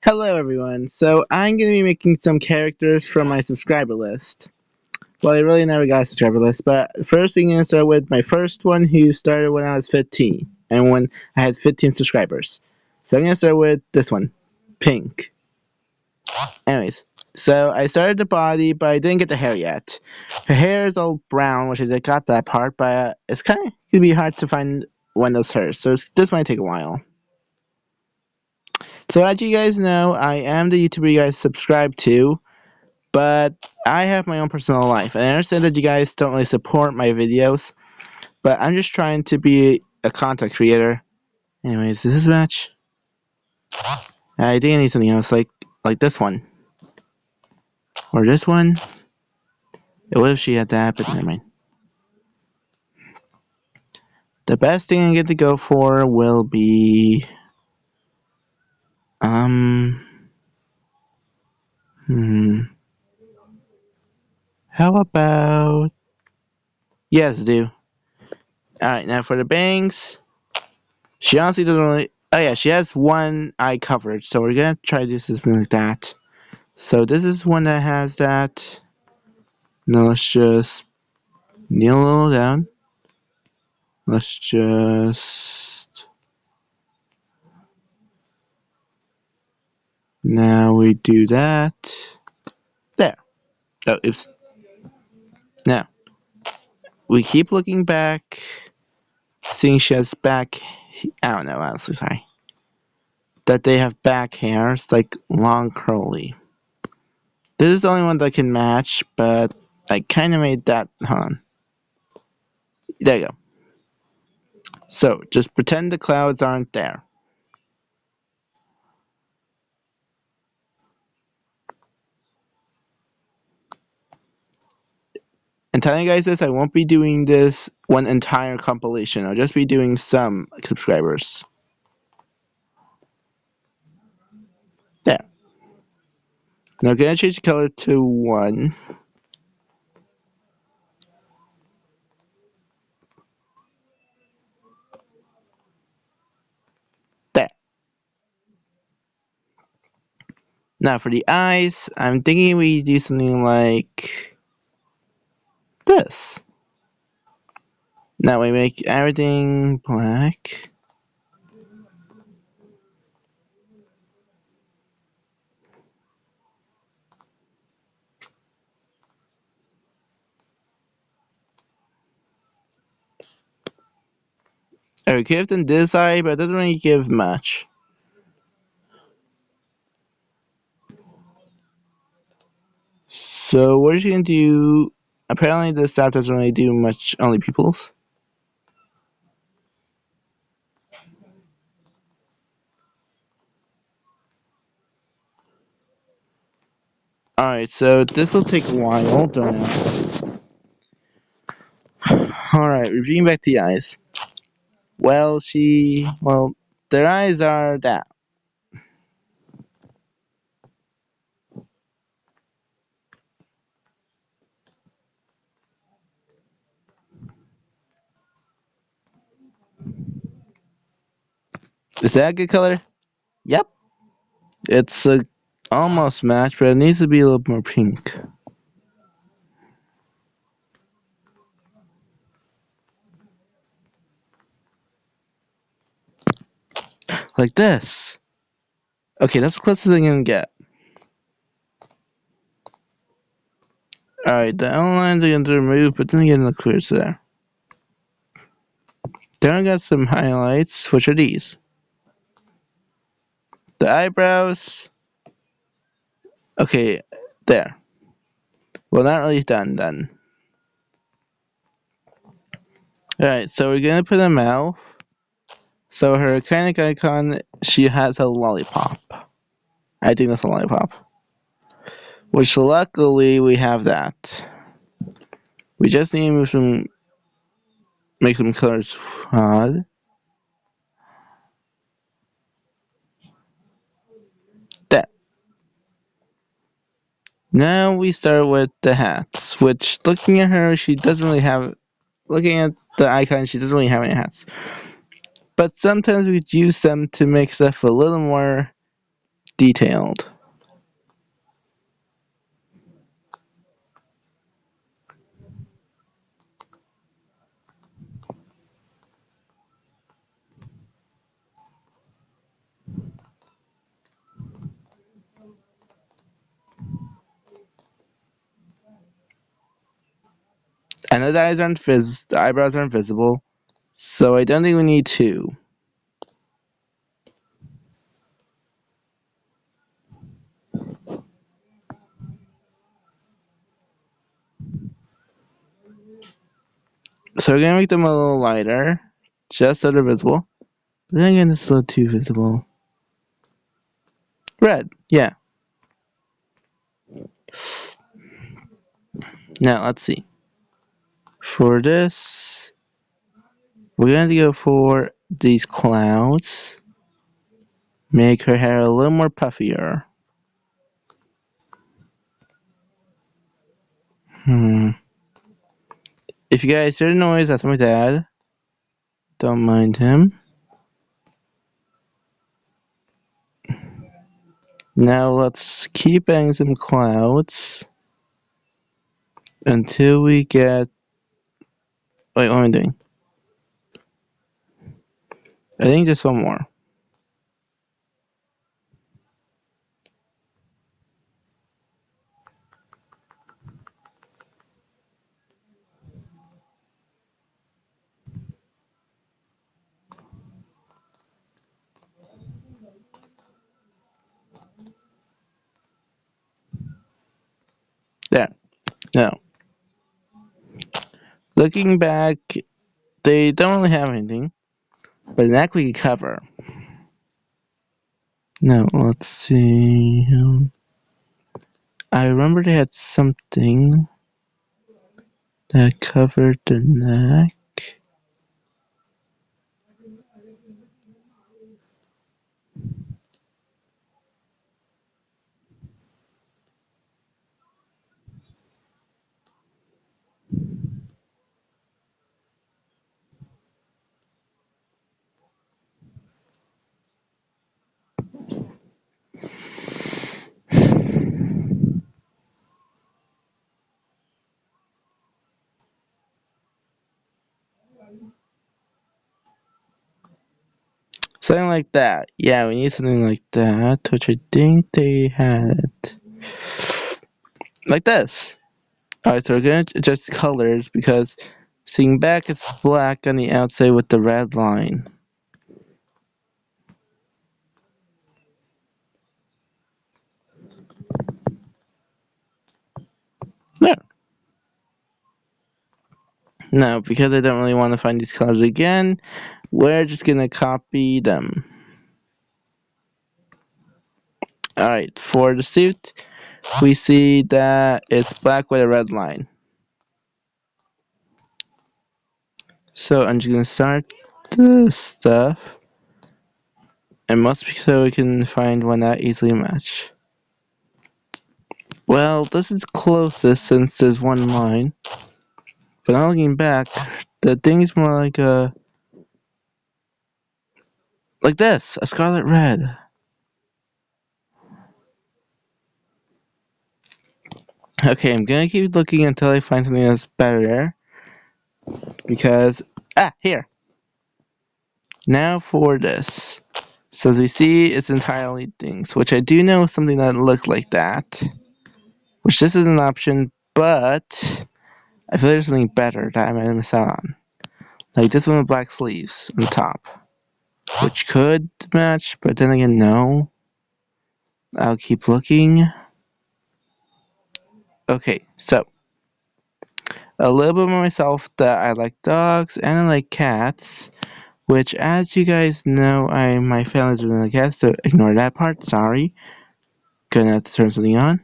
Hello everyone. So I'm going to be making some characters from my subscriber list. Well, I really never got a subscriber list, but first I'm going to start with my first one who started when I was 15 and when I had 15 subscribers. So I'm going to start with this one, Pink. Anyways, so I started the body, but I didn't get the hair yet. Her hair is all brown, which is I got that part, but it's kind of going to be hard to find when that's hers, so this might take a while. So as you guys know, I am the YouTuber you guys subscribe to, but I have my own personal life. And I understand that you guys don't really support my videos, but I'm just trying to be a content creator. Anyways, is this a match? I think I need something else, like this one. Or this one. What if she had that, but never mind. The best thing I get to go for will be... Hmm... How about... Yes, do. Alright, now for the bangs... She honestly doesn't really... Oh yeah, she has one eye coverage, so we're gonna try to do something like that. So this is one that has that. Now let's just kneel a little down. Let's just... Now we do that. There. Oh, oops. Now, we keep looking back, seeing she has back... I don't know, honestly, sorry. That they have back hairs, like long curly. This is the only one that can match, but I kind of made that... Hold on. There you go. So, just pretend the clouds aren't there. And telling you guys this, I won't be doing this one entire compilation. I'll just be doing some subscribers. There. Now I'm gonna change the color to 1. There. Now for the eyes, I'm thinking we do something like this. Now we make everything black. We could have done this eye, but it doesn't really give much. So what is she gonna do? Apparently this staff doesn't really do much, only pupils. Alright, so this will take a while, don't know. Alright, reviewing back the eyes. Well, their eyes are that. Is that a good color? Yep. It's a almost match, but it needs to be a little more pink. Like this. Okay, that's the closest I'm gonna get. Alright, the outlines are gonna remove, but then again, the clears there. Then I got some highlights, which are these. The eyebrows. Okay, there. Well, not really done. Alright, so we're gonna put a mouth. So her iconic icon, she has a lollipop. I think that's a lollipop. Which luckily we have that. We just need to make some colors odd. There. Now we start with the hats, which looking at her, she doesn't really have... Looking at the icon, she doesn't really have any hats. But sometimes we use them to make stuff a little more detailed. I know the eyebrows aren't visible, so I don't think we need two. So we're gonna make them a little lighter, just so they're visible. But then again, it's a little too visible. Red, yeah. Now let's see. For this, we're going to go for these clouds. Make her hair a little more puffier. If you guys hear the noise, that's my dad. Don't mind him. Now let's keep adding some clouds until we get. Wait, what am I doing? I think just one more. There. Now, looking back, they don't really have anything, but an neck we could cover. Now, let's see. I remember they had something that covered the neck. Something like that. Yeah, we need something like that, which I think they had. Like this. Alright, so we're gonna adjust colors because seeing back it's black on the outside with the red line. There. Now, because I don't really want to find these colors again, we're just gonna copy them. Alright, for the suit, we see that it's black with a red line. So I'm just gonna start this stuff. It must be so we can find one that easily match. Well, this is closest since there's one line. But now looking back, the thing is more like this, a scarlet red. Okay, I'm gonna keep looking until I find something that's better. Because, here. Now for this. So as we see, it's entirely things, which I do know something that looks like that. Which this is an option, but I feel there's something better that I might miss out on. Like this one with black sleeves on top. Which could match, but then again, no. I'll keep looking. Okay, so a little bit more myself that I like dogs and I like cats, which as you guys know, my family's really like cats, so ignore that part, sorry. Gonna have to turn something on.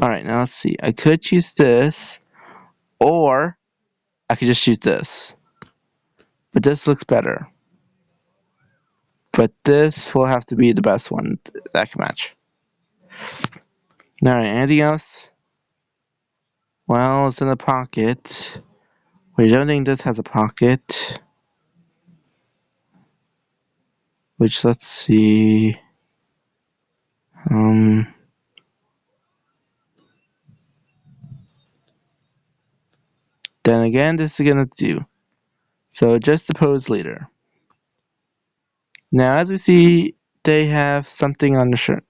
Alright, now let's see. I could choose this, or I could just choose this. But this looks better. But this will have to be the best one that can match. Alright, anything else? Well, it's in a pocket. We don't think this has a pocket. which let's see. Um, then again, this is gonna do. So just the pose leader. Now, as we see, they have something on the shirt,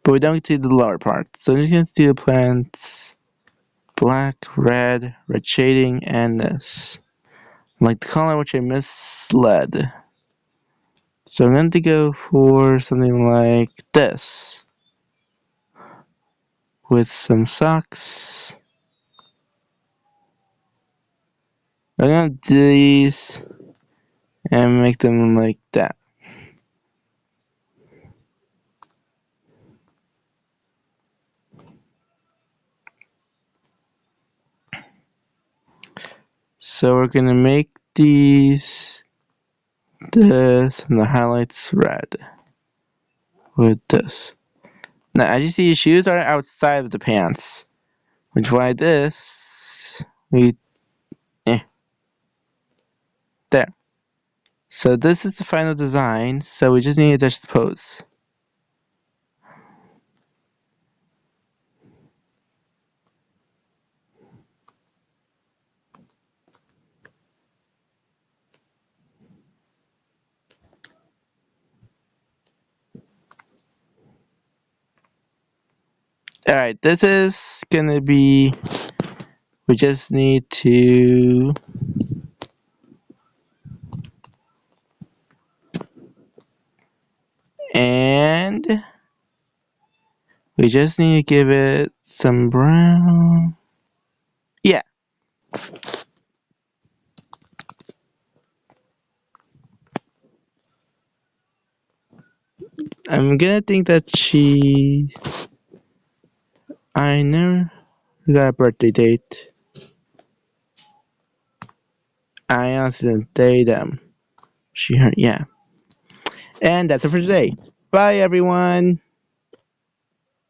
but we don't see the lower part. So you can see the plants, black, red shading, and this. Like the color which I misled. So I'm going to go for something like this. With some socks. I'm going to do these and make them like that. So we're going to make these this and the highlights red with this. Now as you see, the shoes are outside of the pants, which why this we there. So this is the final design. So we just need to adjust the pose. Alright, this is gonna be. We just need to. And we just need to give it some brown. Yeah. I'm gonna think that she. I never got a birthday date. I honestly didn't date them. She heard, yeah. And that's it for today. Bye, everyone.